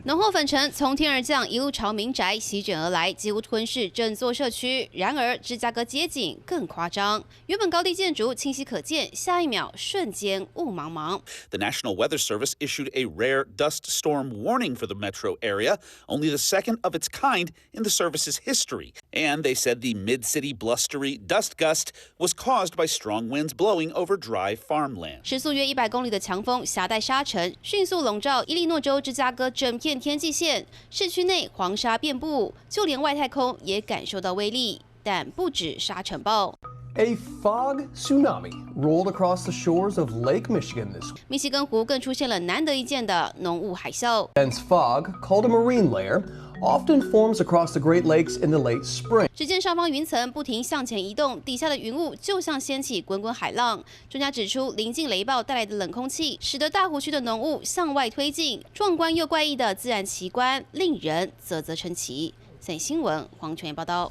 浓厚粉尘从天而降，一路朝民宅席卷而来，几乎吞噬整座社区。然而，芝加哥街景更夸张，原本高地建筑清晰可见，下一秒瞬间雾茫茫。The National Weather Service issued a rare dust storm warning for the metro area, only the second of its kind in the service's history. And they said the mid-city blustery dust gust was caused by strong winds blowing over dry farmland. 时速约100公里的强风携带沙尘，迅速笼罩伊利诺州芝加哥整片天际线，市区内黄沙遍布，就连外太空也感受到威力。但不止沙尘暴。 A fog tsunami rolled across the shores of Lake Michigan this week. 密西根湖更出现了难得一见的浓雾海啸。Dense fog, called a marine layer, often forms across the Great Lakes in the late spring. 只见上方云层不停向前移动，底下的云雾就像掀起滚滚海浪。专家指出，临近雷暴带来的冷空气，使得大湖区的浓雾向外推进，壮观又怪异的自然奇观，令人啧啧称奇。三立新闻黄泉报道。